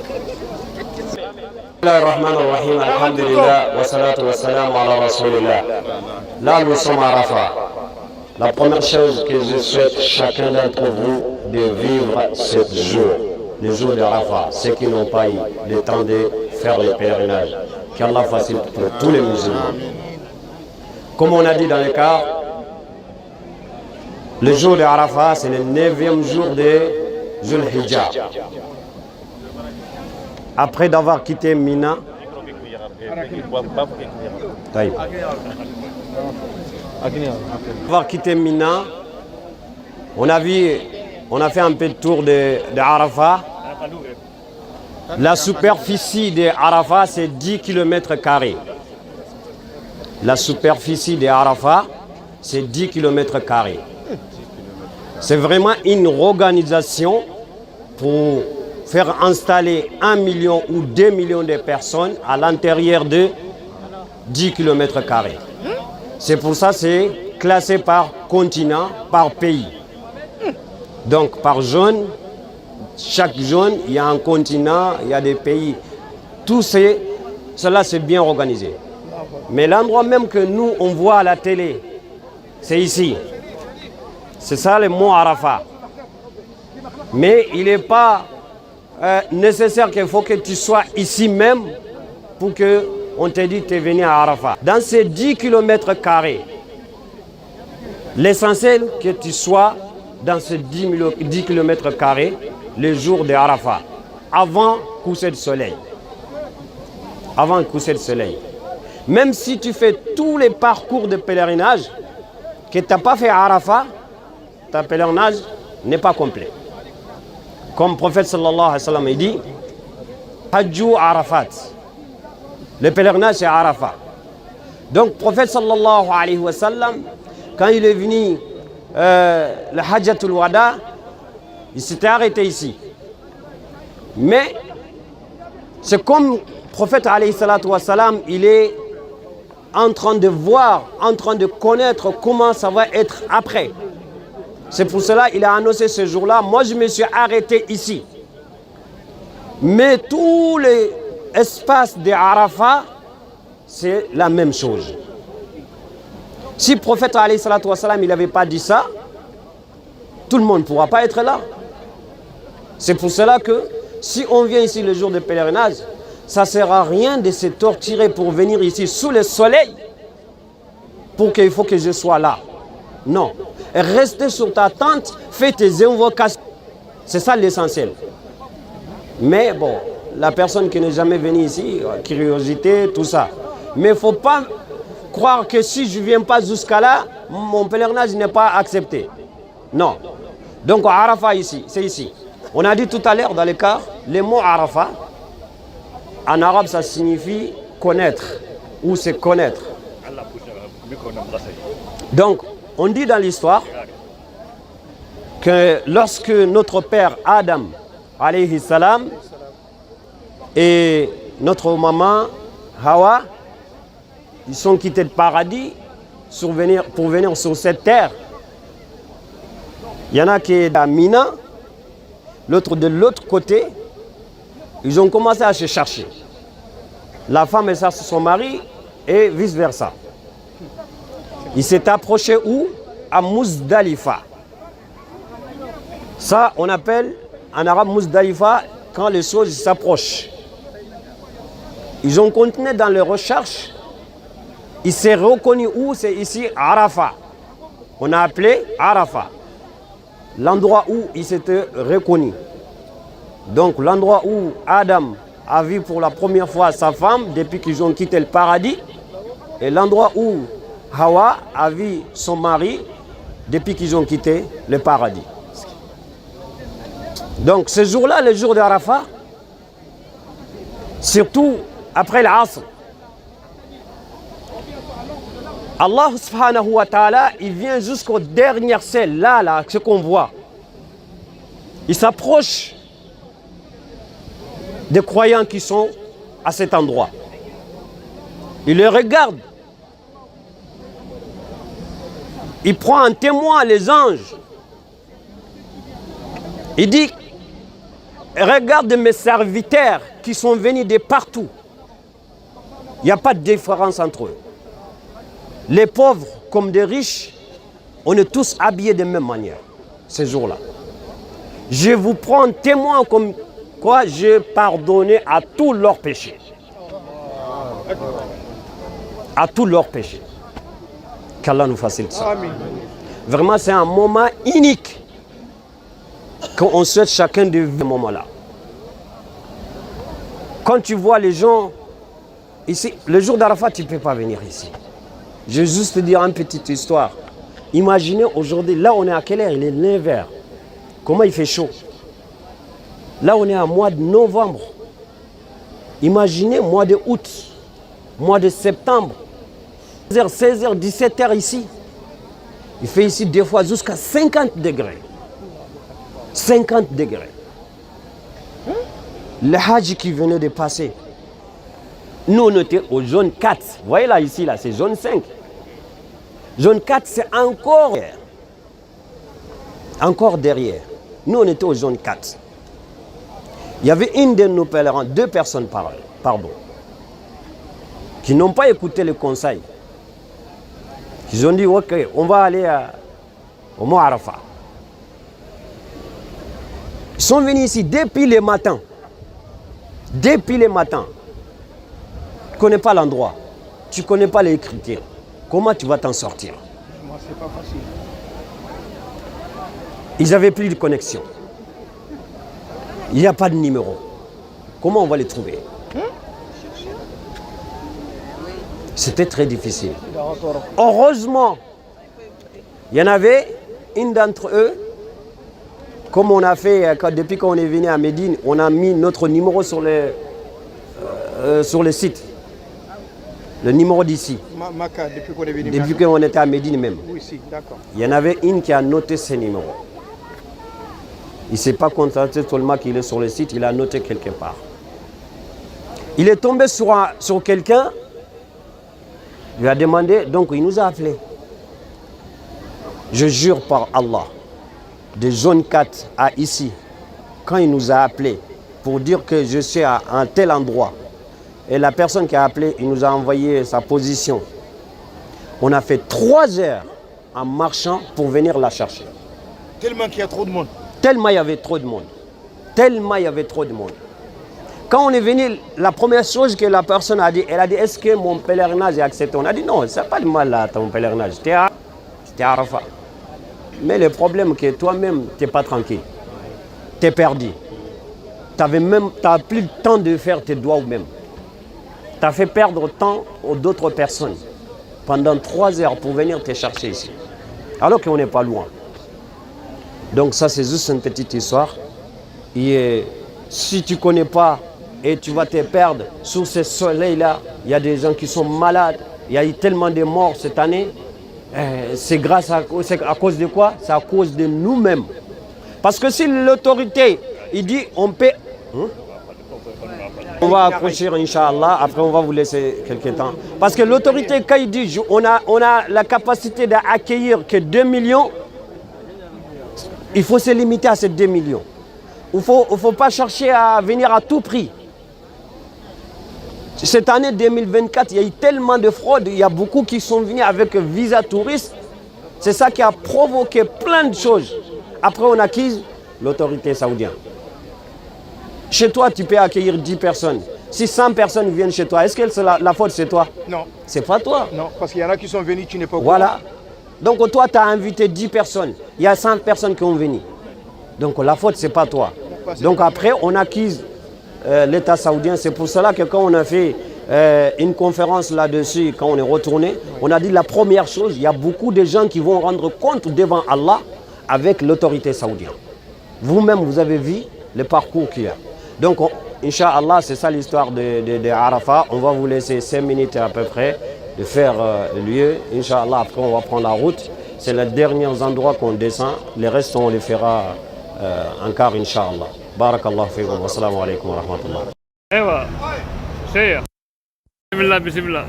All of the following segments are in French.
Bismillahirrahmanirrahim, alhamdulillah, wa salatu wa salam ala rasulillah. Là, nous sommes à Arafat. La première chose que je souhaite chacun d'entre vous de vivre ce jour, le jour de Arafat, ceux qui n'ont pas eu le temps de faire le pèlerinage. Qu'Allah facilite pour tous les musulmans. Comme on a dit dans le cas, le jour de Arafat, c'est le 9e jour de Dhul Hijjah. Après d'avoir quitté Mina, on a fait un peu de tour de Arafat. La superficie de Arafat, c'est 10 km². La superficie de Arafat, c'est 10 km². C'est vraiment une organisation pour faire installer 1 million ou 2 millions de personnes à l'intérieur de 10 km². C'est pour ça que c'est classé par continent, par pays. Donc par zone, chaque zone, il y a un continent, il y a des pays. Tout cela c'est bien organisé. Mais l'endroit même que nous, on voit à la télé, c'est ici. C'est ça le mont Arafat. Mais il n'est pas nécessaire qu'il faut que tu sois ici même pour qu'on te dise que tu es venu à Arafat. Dans ces 10 km², l'essentiel que tu sois dans ces 10 km² le jour de Arafat, avant le coucher de soleil. Avant le coucher de soleil. Même si tu fais tous les parcours de pèlerinage, que tu n'as pas fait à Arafat, ton pèlerinage n'est pas complet. Comme le prophète sallallahu alayhi wa sallam il dit, Hajju Arafat. Le pèlerinage c'est Arafat. Donc le prophète sallallahu alayhi wa sallam, quand il est venu le Hajjatul Wada, il s'était arrêté ici. Mais c'est comme le prophète alayhi salatu wa salam, il est en train de voir, en train de connaître comment ça va être après. C'est pour cela qu'il a annoncé ce jour-là, moi je me suis arrêté ici. Mais tous les espaces de Arafat, c'est la même chose. Si le prophète alayhi salatu wa salam, il n'avait pas dit ça, tout le monde ne pourra pas être là. C'est pour cela que si on vient ici le jour de pèlerinage, ça ne sert à rien de se torturer pour venir ici sous le soleil pour qu'il faut que je sois là. Non. Rester sur ta tente, fais tes invocations. C'est ça l'essentiel. Mais bon, la personne qui n'est jamais venue ici, curiosité, tout ça. Mais il ne faut pas croire que si je ne viens pas jusqu'à là, mon pèlerinage n'est pas accepté. Non. Donc Arafat ici, c'est ici. On a dit tout à l'heure dans le cas, le mot Arafat, en arabe ça signifie connaître ou se connaître. Donc, on dit dans l'histoire que lorsque notre père Adam, alayhi salam, et notre maman Hawa, ils sont quittés le paradis pour venir sur cette terre. Il y en a qui est à Mina, l'autre de l'autre côté. Ils ont commencé à se chercher. La femme et son mari et vice-versa. Il s'est approché où? À Muzdalifa. Ça, on appelle en arabe Muzdalifa quand les choses s'approchent. Ils ont continué dans les recherches. Il s'est reconnu où? C'est ici, Arafat. On a appelé Arafat. L'endroit où il s'était reconnu. Donc l'endroit où Adam a vu pour la première fois sa femme depuis qu'ils ont quitté le paradis. Et l'endroit où Hawa a vu son mari depuis qu'ils ont quitté le paradis. Donc ce jour-là, le jour d'Arafat, surtout après l'Asr, Allah subhanahu wa ta'ala, il vient jusqu'au dernier ciel, là, ce qu'on voit. Il s'approche des croyants qui sont à cet endroit. Il les regarde. Il prend en témoin les anges. Il dit, Regarde mes serviteurs qui sont venus de partout. Il n'y a pas de différence entre eux. Les pauvres comme des riches, on est tous habillés de la même manière, ces jours-là. Je vous prends témoin comme quoi j'ai pardonné à tous leurs péchés. À tous leurs péchés. Qu'Allah nous facilite ça. Vraiment, c'est un moment unique qu'on souhaite chacun de vivre ce moment-là. Quand tu vois les gens ici, le jour d'Arafat, tu ne peux pas venir ici. Je vais juste te dire une petite histoire. Imaginez aujourd'hui, là on est à quelle heure? Il est 9h. Comment il fait chaud? Là on est à mois de novembre. Imaginez mois de août, mois de septembre. 16h, 17h ici. Il fait ici des fois jusqu'à 50 degrés. 50 degrés. Le Hajj qui venait de passer, nous on était au zone 4. Vous voyez là, ici, là, c'est zone 5. Zone 4, c'est encore derrière. Nous on était au zone 4. Il y avait une de nos pèlerins, 2 personnes pardon, qui n'ont pas écouté le conseil. Ils ont dit, ok, on va aller au Mont Arafat. Ils sont venus ici depuis le matin. Depuis le matin. Tu ne connais pas l'endroit. Tu ne connais pas les critères. Comment tu vas t'en sortir? Moi, c'est pas facile. Ils n'avaient plus de connexion. Il n'y a pas de numéro. Comment on va les trouver? C'était très difficile. Heureusement, il y en avait une d'entre eux, comme on a fait depuis qu'on est venu à Médine, on a mis notre numéro sur le site. Le numéro d'ici. Maka, depuis qu'on est venu. Depuis qu'on était à Médine même. Oui, si, d'accord. Il y en avait une qui a noté ce numéro. Il ne s'est pas contenté seulement qu'il est sur le site, il a noté quelque part. Il est tombé sur quelqu'un, il lui a demandé, donc il nous a appelé. Je jure par Allah, de zone 4 à ici, quand il nous a appelé pour dire que je suis à un tel endroit, et la personne qui a appelé, il nous a envoyé sa position. On a fait 3 heures en marchant pour venir la chercher. Tellement qu'il y a trop de monde. Tellement il y avait trop de monde. Tellement il y avait trop de monde. Quand on est venu, la première chose que la personne a dit, elle a dit, est-ce que mon pèlerinage est accepté? On a dit, non, ça n'a pas de mal là, ton pèlerinage. C'était à Arafat. Mais le problème c'est que toi-même, tu n'es pas tranquille. Tu es perdu. Tu n'as plus le temps de faire tes doigts même. Tu as fait perdre temps aux d'autres personnes pendant 3 heures pour venir te chercher ici. Alors qu'on n'est pas loin. Donc ça, c'est juste une petite histoire. Et si tu ne connais pas et tu vas te perdre sous ce soleil-là, il y a des gens qui sont malades. Il y a eu tellement de morts cette année. C'est à cause de quoi? C'est à cause de nous-mêmes. Parce que si l'autorité, il dit, on peut... On va accrocher, Inch'Allah, après on va vous laisser quelques temps. Parce que l'autorité, quand il dit, on a la capacité d'accueillir que 2 millions, il faut se limiter à ces 2 millions. Il ne faut pas chercher à venir à tout prix. Cette année 2024, il y a eu tellement de fraudes, il y a beaucoup qui sont venus avec visa touriste. C'est ça qui a provoqué plein de choses. Après, on acquise l'autorité saoudienne. Chez toi, tu peux accueillir 10 personnes. Si 100 personnes viennent chez toi, est-ce que la faute c'est toi? Non. C'est pas toi. Non, parce qu'il y en a qui sont venus, tu n'es pas au Voilà. Donc toi, tu as invité 10 personnes. Il y a 100 personnes qui ont venu. Donc la faute, c'est pas toi. Donc après, on acquise l'État saoudien. C'est pour cela que quand on a fait une conférence là-dessus, quand on est retourné, on a dit la première chose, il y a beaucoup de gens qui vont rendre compte devant Allah avec l'autorité saoudienne. Vous-même, vous avez vu le parcours qu'il y a. Donc, Inch'Allah, c'est ça l'histoire de Arafat. On va vous laisser 5 minutes à peu près de faire le lieu. Inch'Allah, après on va prendre la route. C'est les derniers endroits qu'on descend. Les restes, on les fera encore, Inch'Allah. Barakallahu fikum. Wassalamu alaikum wa rahmatullah. ايوه شيخ بسم الله بسم الله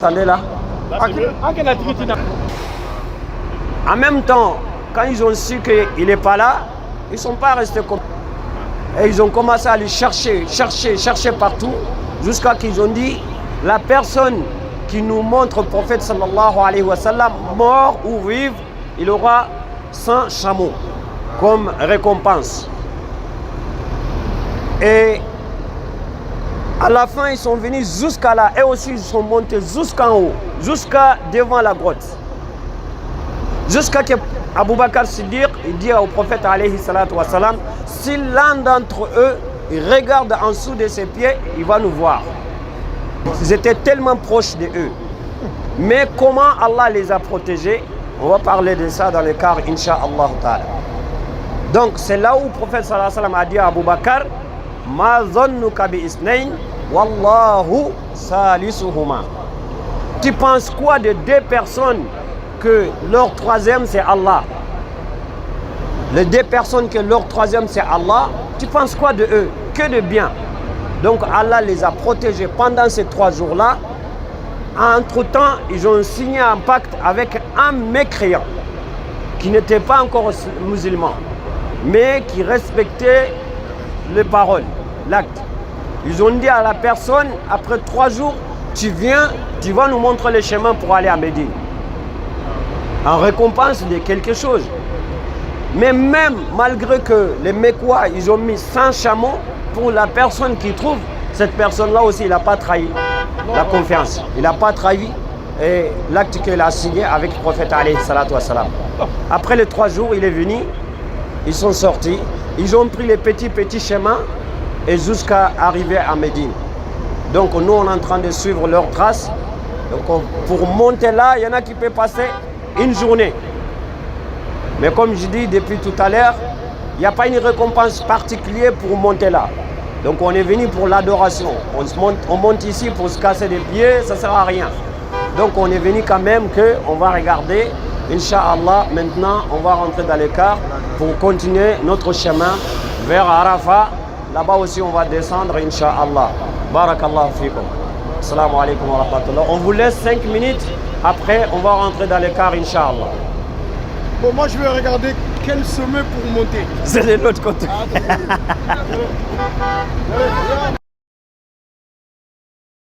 Attendez là. En même temps, quand ils ont su qu'il n'est pas là, ils ne sont pas restés comme ça. Et ils ont commencé à le chercher partout, jusqu'à qu'ils ont dit, la personne qui nous montre le prophète sallallahu alayhi wa sallam, mort ou vive, il aura 100 chameaux comme récompense. Et à la fin, ils sont venus jusqu'à là. Et aussi, ils sont montés jusqu'en haut, jusqu'à devant la grotte. Jusqu'à que Abu Bakr Siddiq dit au prophète alayhi salatu wa salam, si l'un d'entre eux regarde en dessous de ses pieds, il va nous voir. Ils étaient tellement proches de eux. Mais comment Allah les a protégés? On va parler de ça dans le cadre, Inch'Allah ta'ala. Donc c'est là où le prophète sallallahu alayhi wa sallam a dit à Abu Bakr, ma zannuka bi isnayn wallahu salisuhuma. Tu penses quoi de deux personnes que leur troisième c'est Allah? Les deux personnes que leur troisième c'est Allah, tu penses quoi de eux? Que de bien. Donc Allah les a protégés pendant ces 3 jours-là. Entre-temps, ils ont signé un pacte avec un mécréant qui n'était pas encore musulman, mais qui respectait les paroles, l'acte. Ils ont dit à la personne, après 3 jours, tu viens, tu vas nous montrer le chemin pour aller à Médine. En récompense de quelque chose. Mais même malgré que les Mécois, ils ont mis 100 chameaux, pour la personne qui trouve, cette personne-là aussi, il n'a pas trahi la confiance. Il n'a pas trahi l'acte qu'il a signé avec le prophète alayhi salatu wa salam. Après les 3 jours, il est venu, ils sont sortis, ils ont pris les petits chemins et jusqu'à arriver à Médine. Donc nous, on est en train de suivre leurs traces. Donc pour monter là, il y en a qui peuvent passer une journée. Mais comme je dis depuis tout à l'heure, il n'y a pas une récompense particulière pour monter là. Donc on est venu pour l'adoration. On monte ici pour se casser les pieds, ça ne sert à rien. Donc on est venu quand même qu'on va regarder. Inch'Allah, maintenant on va rentrer dans l'écart pour continuer notre chemin vers Arafat. Là-bas aussi on va descendre, Inch'Allah. Barakallahu fikum. Assalamu alaikum wa rahmatullah. On vous laisse 5 minutes. Après on va rentrer dans l'écart, Inch'Allah. Bon, moi je vais regarder quel sommet pour monter. C'est de l'autre côté.